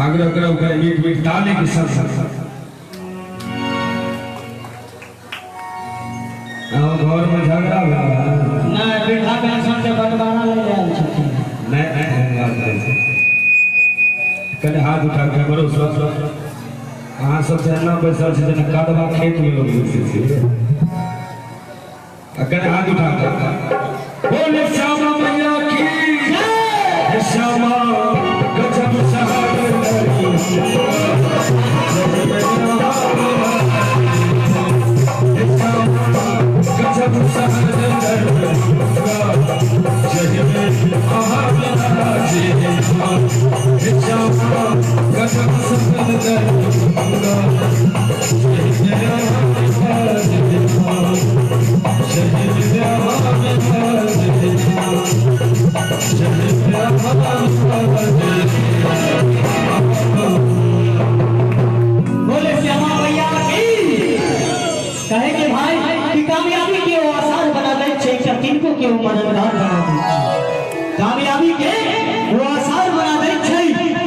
आग्रह करो meet meet ताली के साथ घर में झगड़ा नहीं बिठा पेंशन से बंटवारा ले जाए छथिन नहीं कने हाथ उठा के बरो अहाँ सब ना बैसल छै जेना कादवा खेत में लोग बैसे छै कने हाथ उठा के बोले श्यामा मैया की जय श्यामा गजब सहारे गजब सहारे बोले श्यामा भैया की कहे के भाई कि कामयाबी के वो आसार बना दे छे तिनको के वो मददगार बना दे कामयाबी के वो आसार बना दे छे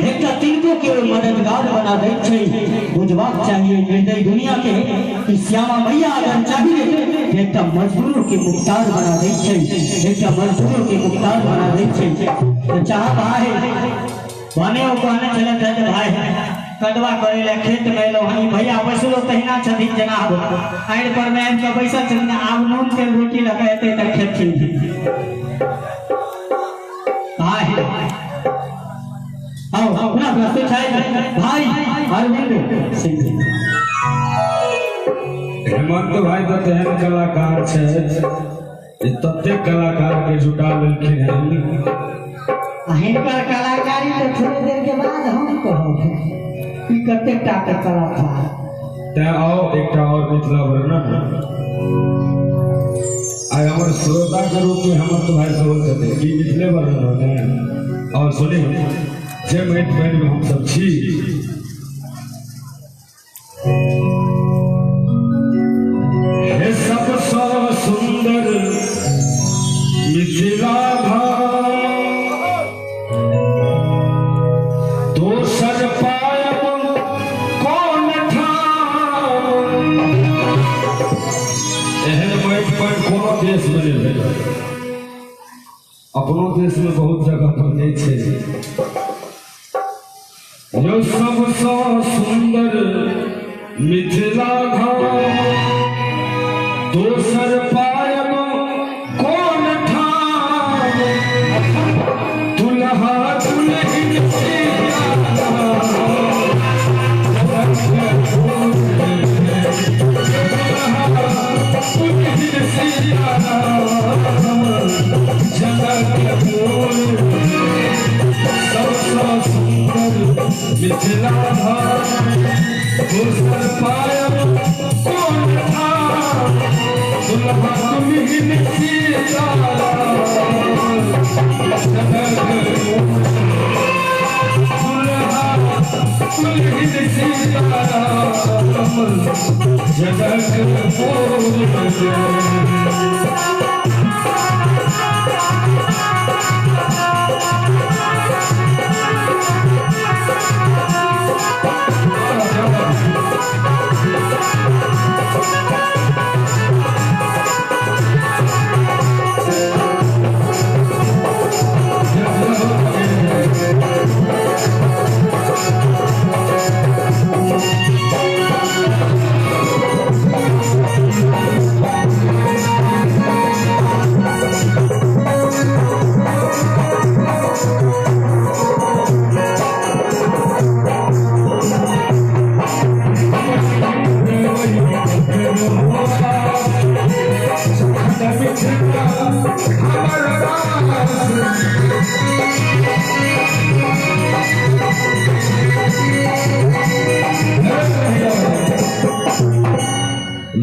एक तिनको के वो मददगार बना दे छे बुझबाक चाहिए निर्दय दुनिया के कि श्यामा मैया अगर चाहिए एक मजदूर के मुख्तार बना दे छे एक मजदूर के मुख्तार बना दे छे तो चाह भाई बने ओ कहने चले थे भाई कदवा करे ले खेत में लो हनी भैया बैसलो तहिना छथिन जनाब आड़ पर में इनका बैसल छथिन आब नून के रोटी लगाते त खेथिन हाय आओ अपना प्रस्तुत है भाई अरविंद सिंह हेमंत भाई तो तेहन कलाकार छे तते कलाकार के जुटा लेलखिन हैं हिनकर कलाकारी तो थोड़ी देर के बाद हम कहब कते टाका कला था ते आओ एकटा और मिथिला वर्णन आय हमर श्रोता के रूप में हम तो भाई सब कहते कि मिथिले वर्णन होने और सुनी जे मैट में हम सब छी हे सबसे सुंदर मिथिला देश में अपनो देश में बहुत जगह पर नहीं छे जो सबसे सुंदर मिथिला दोसर पायब कौन ठाम दुल्हा दुल्हन मिथिला दोसर पायब कौन था दुल्हा दुल्हन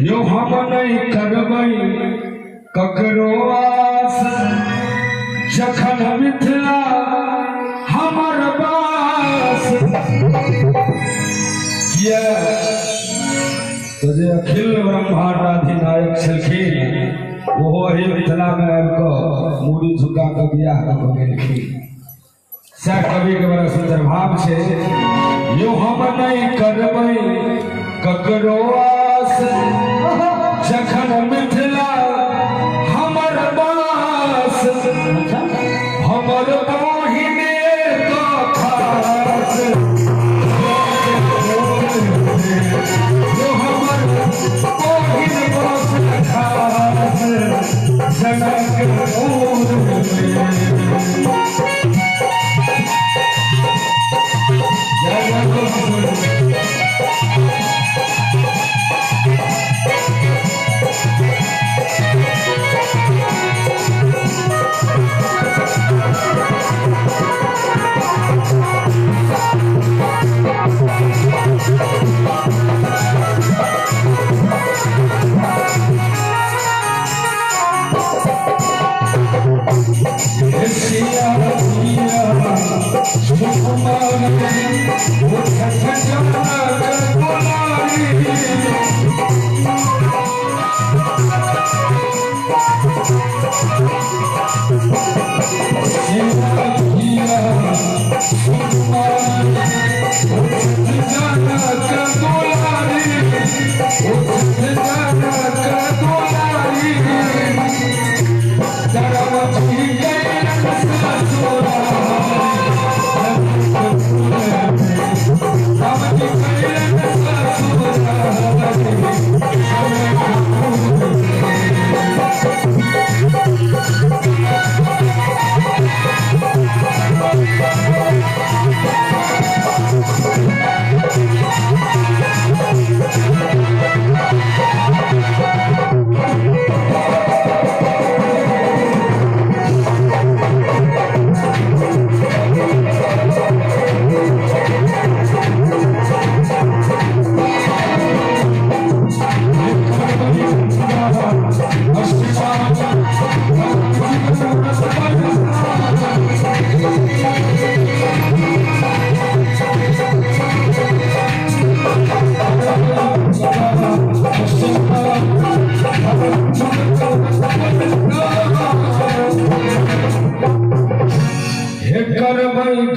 यो हम नहीं करबई ककरो आस जखन मिथिला हमर बास ये तो जे अखिल ब्रह्मांड अधिनायक छलखिन वो वही मिथिला में आबि मूड़ी झुका के बियाह क गेलखिन। सह कवि के बड़ा सुंदर भाव छे, यो हम नहीं करबै ककरो आस, जखन मिथिला हमर बास, हमर बहिने तो खास, यो हमर बहिन बास खास, जनकपुर में।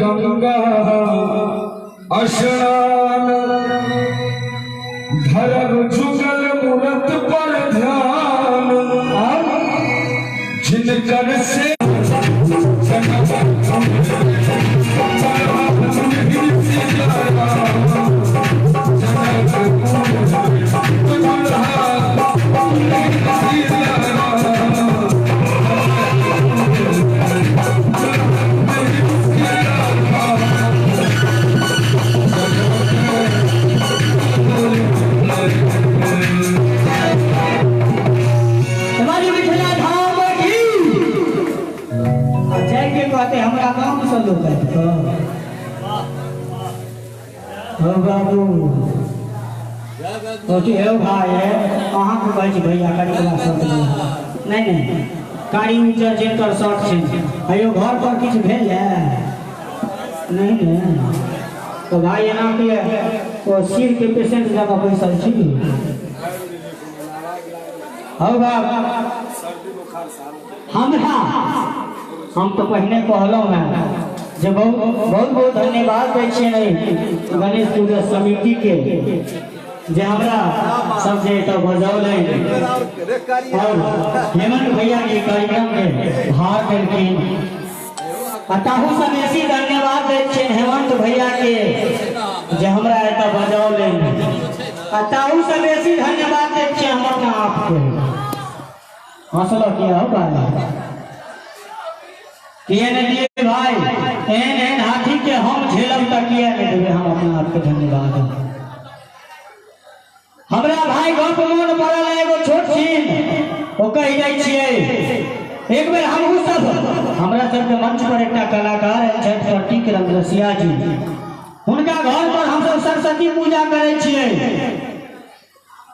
गंगा स्नान धर्म जुगल मूरत पर ध्यान, जिनकर से भाई अहाँ के कहै भैया करी वाला शर्ट नहीं कारी उजर जेकर शर्ट छै अयो घर पर किछ भेल है नहीं ने तो भाई एना के ओ सिर के पेशेंट जगह बैसल छी हो बाबा हमरा हम तो पहले कहलौ है जे बहुत धन्यवाद दै छियै गणेश पूजा समिति के जे हमरा सब जे तो बजौले और हेमंत भैया के कार्यक्रम में भाग लेलखिन अताहू से बेसी धन्यवाद दै छियै हेमंत भैया के जे हमरा एत बजौले अताहू से बेसी धन्यवाद दै छियै हम अपना आप के हौसला किया हो भाई किए ने दिए भाई एन हाथी के हम झेलब तक किए ने देबे हम अपना आप के धन्यवाद हमरा भाई गप मोन पड़ल एगो छोट छीन ओ कहि जाइ छियै एक बेर हमहु सब हमरा सब के मंच पर एकटा कलाकार छै प्रतीक रंगरसिया जी हुनका घर पर हम सब सरस्वती पूजा करै छियै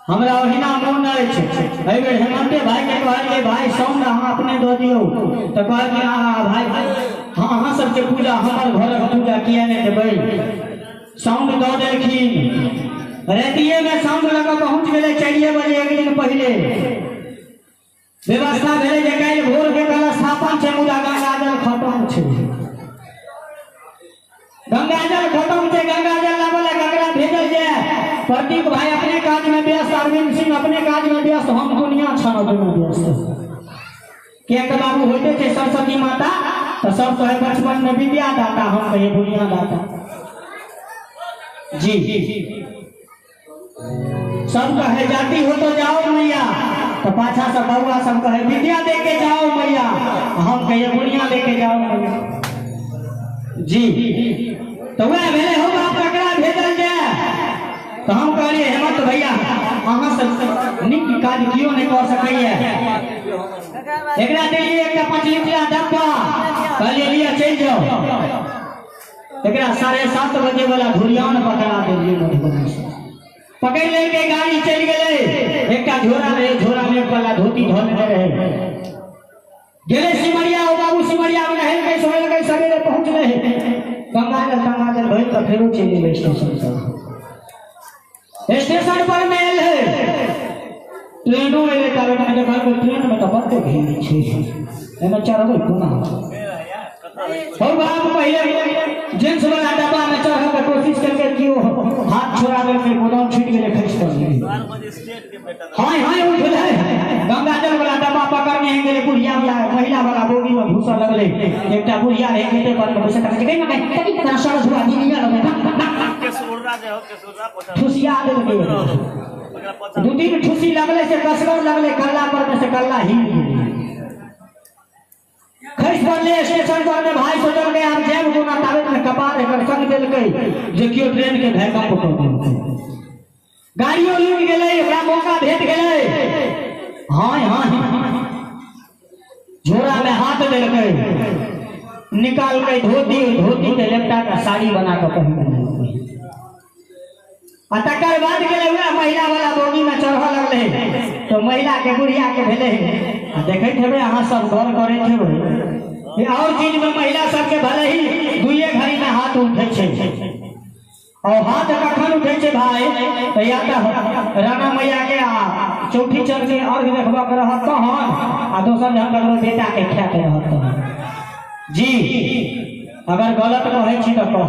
हमरा ओहिना मोन अछि एहि बेर हेमंते भाई के कहलिए भाई साउंड अहाँ अपने दऽ दियौ तऽ कहलिए हां भाई हां अहाँ सबके पूजा हमर घरक पूजा किया नहि देबै साउंड दऽ देलखिन रातिये में साउंड लगा पहुंच गए 4 बजे एक दिन पहले व्यवस्था भेले जे काल्हि भोर के कल स्थापन छै मुदा गंगाजल खत्म छै। गंगाजल खत्म छै, गंगाजल लाबले गंगा भेजल जाए। प्रतीक भाई अपने काज में व्यस्त, अरविंद सिंह अपने काज में व्यस्त, हम दुनिया छानब में व्यस्त। के बाबू होते थे सरस्वती माता तो सब कहे बचपन में विद्या दाता, हम कहे दुनिया दाता। जी सब कहे जाति हो तो जाओ मैया, तो पाछा सब बउआ सब कहे विद्या दे के जाओ मैया, हम कहे दुनिया दे के जाओ मैया। जी तो वह भेले हो बाप ककरा भेजल जाए, तो हम कहलिए हेमंत भैया अहाँ सब निक काज क्यों नहीं कर सकैए, एकरा देलिए एकटा 5 लीटर डब्बा, कहलिए लिया चल जाओ। एकरा 7:30 बजे वाला धुरियान पकड़ा देलिए मधुबनी से, पकड़ लेके गाड़ी चल गए। एकटा झोरा रहे, झोरा में वाला धोती धोने रहे, गेले सिमरिया। ओ बाबू सिमरिया में नहर के सोए लगे, सवेरे पहुंच गए। गंगाजल भइल तो फेरो चल गए स्टेशन पर में है। ट्रेनों में ले जावे मैंने देखा कि ट्रेन में तो बड़े भीड़ छे, एमे चढ़बै कोना हो बाप। पहले जेंट्स वाला डब्बा में चढ़े के कोशिश करके कियो हाथ छोड़ावे के गोदाम छूट गेले, खसि पड़ले। हाय हाय उठ गए, गंगाजल वाला डब्बा पकड़ने हैं गेले, बुढ़िया वाला महिला वाला बोगी में घुसा लगले। एकटा बुढ़िया रहे खेते पर बैठे तक गई ना कहीं तरह सरस हुआ दुनिया लगे के सुररा जे हो के सुररा पोछा ठुसिया देलके। 2-3 ठुसी लगले से कसगर लगले, कल्ला पर में से कल्ला हिल गेल, खस पड़ले स्टेशन पर में। भाई सोचल के हम जेब गुना तावे में कपार एकर संग देलके जे कियो ट्रेन के भैका पकड़ देलके, गाड़ियों लूट गेले, एकरा मौका भेट गेले। हाय हाय झोरा में हाथ देलके, निकाल के धोती के लेपटा का साड़ी बना के पहन। आ तकर बाद गेले हुए महिला वाला बोगी में चढ़ लगले, तो महिला के बुढ़िया के भेले देखैत हेबे अहाँ सब गौर करैत हेबे। और चीज में महिला सबके भले ही दुइये घड़ी में हाथ उठे छे, और हाथ कखन उठे छे भाई, तो या तो राणा मैया के चौठी चढ़ के अर्घ देखबा के रहत तहन, आ दोसर जन ककरो बेटा के ख्या के रहत तहन। जी अगर गलत कहै छी तो कह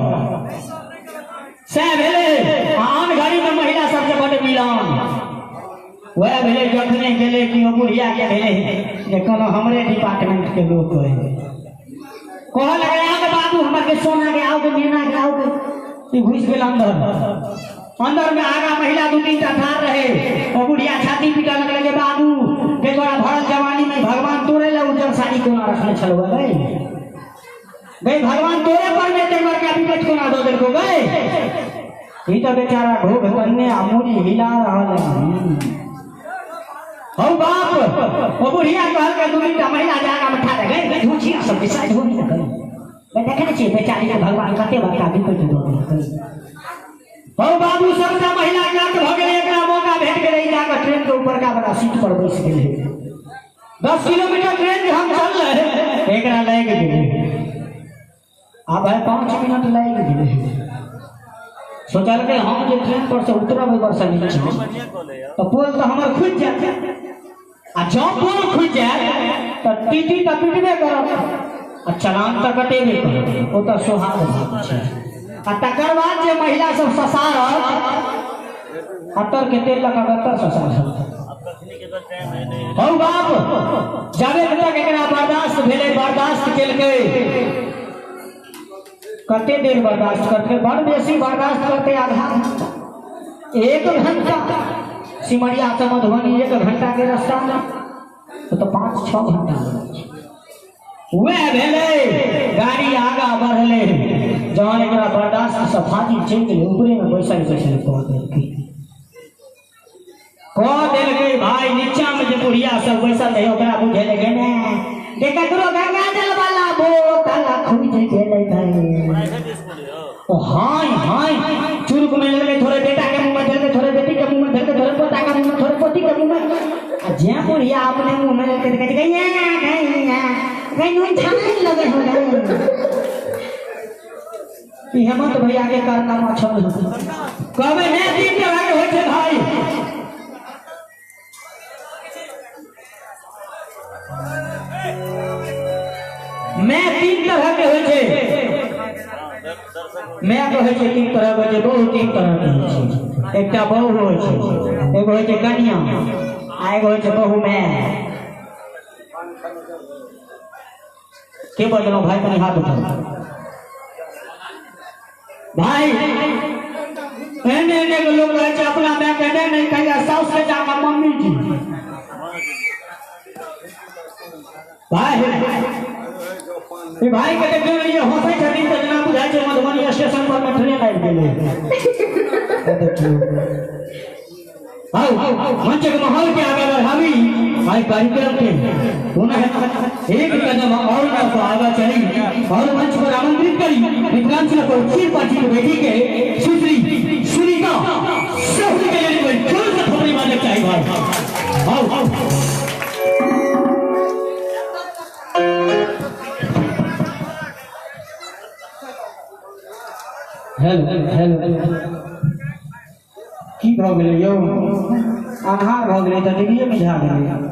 से भेले। आन घड़ी में महिला सबके बड़ मिलन वह भेले, जखने गेले कि बुढ़िया के भेले जे कोनो हमरे डिपार्टमेंट के लोग कह लगे आगे बाबू हमर के सोना के आओ के मीना के आओ के घुस गेल अंदर में आगा महिला 2-3 ठाड़ रहे। और बुढ़िया छाती पीटा लगले के बाबू के तोरा भरल जवानी में भगवान तोरे ले उज्जर साड़ी कोना रखले छलवा गई भगवान तोरे पर में तेवर का विपट कोना दो देल को गए। ई तो बेचारा घोग करने आमूरी हिला रहल है। हो बाप ओ बुढ़िया कहल के 2-3 महिला जागा में ठाड़ गए, झूठी सब डिसाइड हो नहीं कर। मैं देखे छी बेचारी के भगवान कते बड़का विपट दो देल। हो बाबू सबटा महिला जात भ गेल, एकरा मौका भेट गेलै, जाकर ट्रेन के ऊपर का बड़ा सीट पर बैठ गेलै। 10 किलोमीटर ट्रेन हम चल रहे, एकरा लग गेलै। अब है 5 मिनट लग गेलै। सोचल के हम जे ट्रेन पर से उतरब बरसा नीचे तो पोल तो हमर खुद जाए, आ जब पोल खुद जाए तो टीटी तो पीटबे करत, आ चलान तो कटेबे करत, ओ तो सोहाग बात छै। आ तकर बाद जे महिला सब ससारत 70 के तेल लगा 70 ससारत। हो बाप जाबे तक एकरा बर्दाश्त भेले, बर्दाश्त केलकै। कते देर बर्दाश्त करते, बड़ बेसी बर्दाश्त करते, आधा 1 घंटा। सिमरिया से मधुबनी 1 घंटा के रास्ता में तो 5-6 घंटा वह भेले। गाड़ी आगा बढ़ले, जहाँ एक बर्दाश्त सफाजी चल गए, ऊपरे में बैसल कह देल भाई। नीचा में जो बुढ़िया सब बैसल रहे ओकरा बुझे लगे ने ककरो गंगाजल वाला बोतल खुज गेलै भाई। ओ हाय हाय चुरुक में लगे, थोड़े बेटा के मुंह में धरके, थोड़े बेटी के मुंह में धरके, थोड़े पोता के मुंह में, थोड़े पोती के मुंह में। आ जे बुढ़िया अपने मुंह में लेके कहते गैया गैया नून छान लगे हो गए। ई हेमंत भैया के कारनामा छल कहबे ने दिन के होय छै भाई। मैं तीन तरह के होइ छै, मैं कहै छै तीन तरह के छै, बहु तीन तरह के होइ छै। एकटा बहु होइ छै, एगो होइ छै कन्या, आ एगो होइ छै बहु मैं। के बजलौ भाई कनी हाथ उठाओ भाई। एने एने के लोग रहे छै अपना मैं के नहीं कहिया साउस के जाके मम्मी जी भाई। भाई के देखियो ये हंसै छथिन त जना बुझाइ छै मधुबनी स्टेशन पर में ट्रेन आबि गेलै। देखियो आओ मंच के माहौल के आगे बढ़ावी भाई कार्यक्रम के पुनः एक कदम और आगे चली और मंच पर आमंत्रित करी मिथिलांचल को चीर पार्टी की बेटी के सुश्री सुनीता सहरी के लिए जोर से थोड़ी मारना चाहिए भाई। आओ आओ हेलो हेलो की भ गेलै यौ, अन्हार भ गेलै त डिबिये में झा गेलै।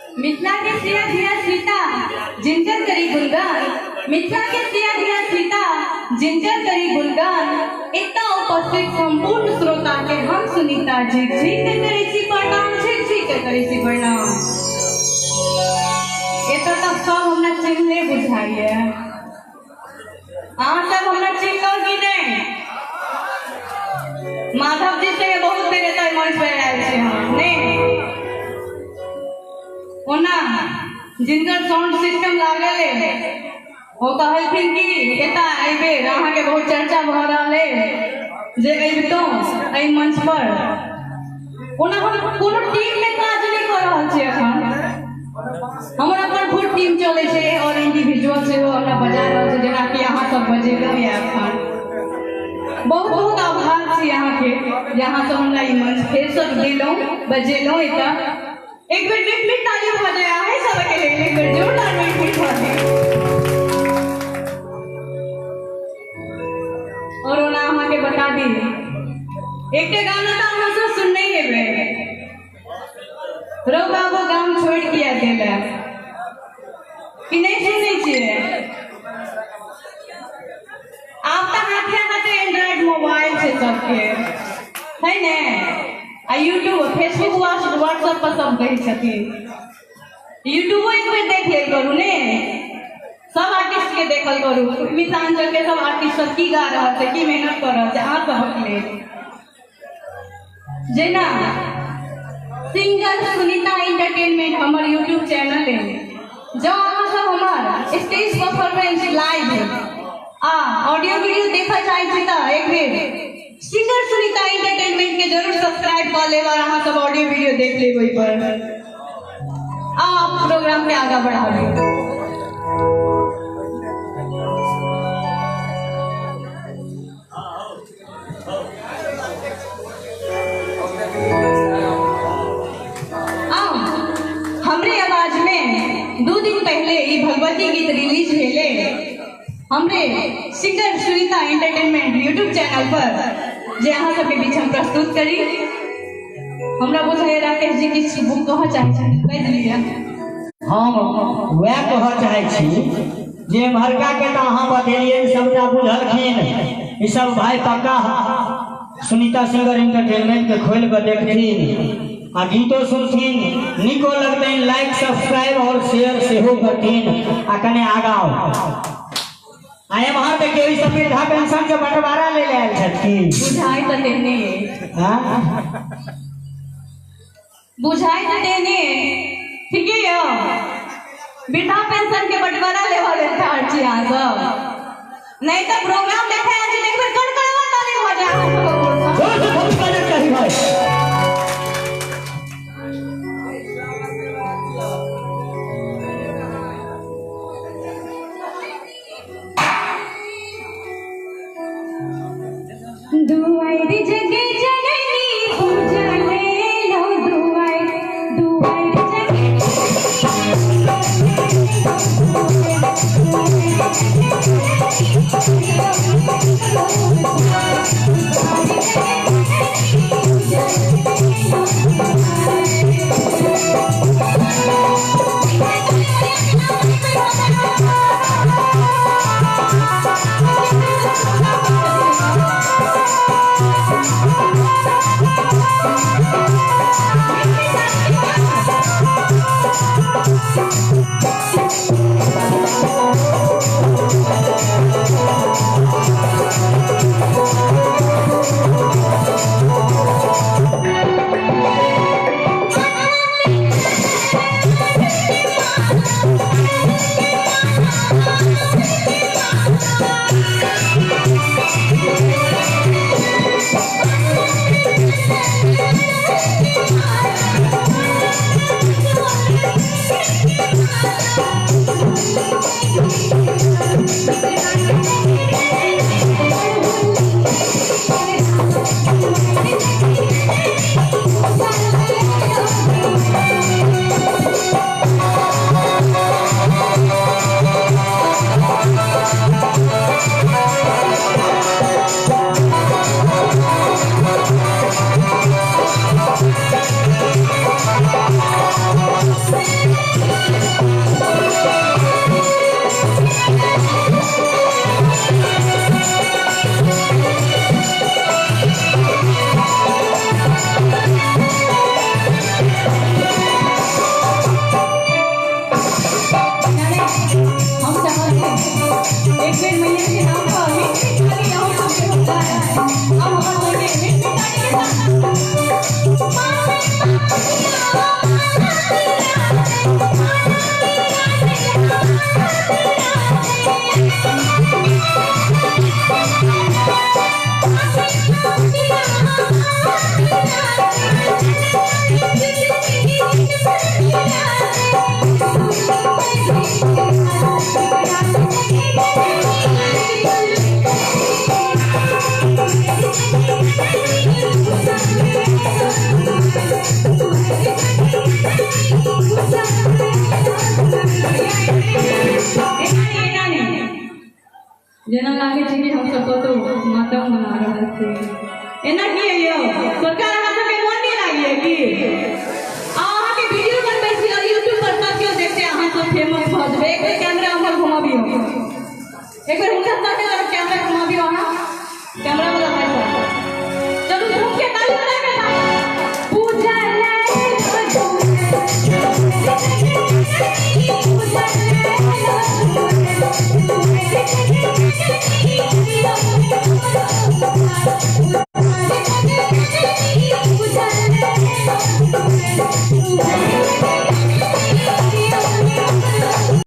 मिथिला के सिया धिया सीता जिंजर करी गुणगान इतना उपस्थित संपूर्ण श्रोता के हम सुनीता झिक झिक के करी सी प्रणाम झिक झिक के करी सी प्रणाम। ये तो सब हमरा चिन्हले बुझाइए अहाँ सब हमरा चिन्हलो कि नहीं? माधव जी से बहुत देर तक मंच पर आयल छे हम नहीं ओना जिनकर साउंड सिस्टम लागल है वो कहलखिन कि एता आइबे अहाँ के बहुत चर्चा भ रहल है जे अइबतो एहि मंच पर। ओना हम कोनो टीम में काज नहीं कर रहल छी एखन हमर अपन फुल टीम चले छे और इंडिविजुअल से हमरा बजा रहल छै जेना कि अहाँ सब बजेलौ या एखन बहुत बहुत आभार छी अहाँ के जे अहाँ सब हमरा ई मंच फेर से देलौ बजेलौ। एता एक बेर मीठ ताली भ जाए आहे सब के लेल एक बेर जोरदार मीठ ताली। और ओना अहाँ के बता दी एकटे गाना तो हम सब सुनने हेबे रो बाबू गांव छोड़ किया देला कि नहीं सुनने छिए? आप तो हाथे हाथे एंड्रॉइड मोबाइल से सबके है ने आ यूट्यूब फेसबुक व्हाट्सएप पर सब कहे छथिन यूट्यूब एक बेर देख ले करू ने सब आर्टिस्ट के देखल करू मिथिलांचल के सब आर्टिस्ट सब की गा रहा है की मेहनत कर रहा है अहाँ सब ले जेना सिंगर सुनीता एंटरटेनमेंट हमार यूट्यूब चैनल है जो अहाँ सब हमार स्टेज ऑडियो वीडियो देखा चाहे तो एक बेर सिंगर सुनीता एंटरटेनमेंट के जरूर सब्सक्राइब कर ले और अहाँ सब ऑडियो वीडियो देख ले वही पर आप प्रोग्राम के आगे बढ़ावे। हमरे आवाज में 2 दिन पहले ये भगवती गीत रिलीज भेले हमरे singer Sunita entertainment YouTube channel पर जे अहाँ सबके बीच हम प्रस्तुत करी। हमरा बुझाए राकेश जी किछ बुक कह चाहे कह दिलिए। हम वह कह चाहे छी जे मरका के त अहाँ बतेलिए सबटा बुझलखिन ई सब भाई पक्का सुनीता सिंगर एंटरटेनमेंट के खोल के देखथिन आ गीतो सुनथिन निको लगतन लाइक सब्सक्राइब और शेयर सेहो करथिन आ कने आगाओ आए वहां तक के सब वृद्धा पेंशन के बंटवारा ले ले आयल छथिन बुझाई त देने हां बुझाई त देने ठीक है यो वृद्धा पेंशन के बंटवारा लेवल ठाड़ छी आ सब नहीं तो प्रोग्राम देखे आज एक बार कर करवा ताली हो जा जोर से बहुत करे कही भाई। दुआर जगे जननी पूजा ले लो दुआर जगे जना लागे छै कि हम सब तो मातम मना रहल छी एना की है यो सरकार हमरा सब के मन नहीं लागिए कि अहाँ के वीडियो बनबै छी और YouTube पर सब केओ देखते अहाँ सब फेमस भ जेबै एक कैमरा हमर घुमाबियो एक बार हुनका साथे कैमरा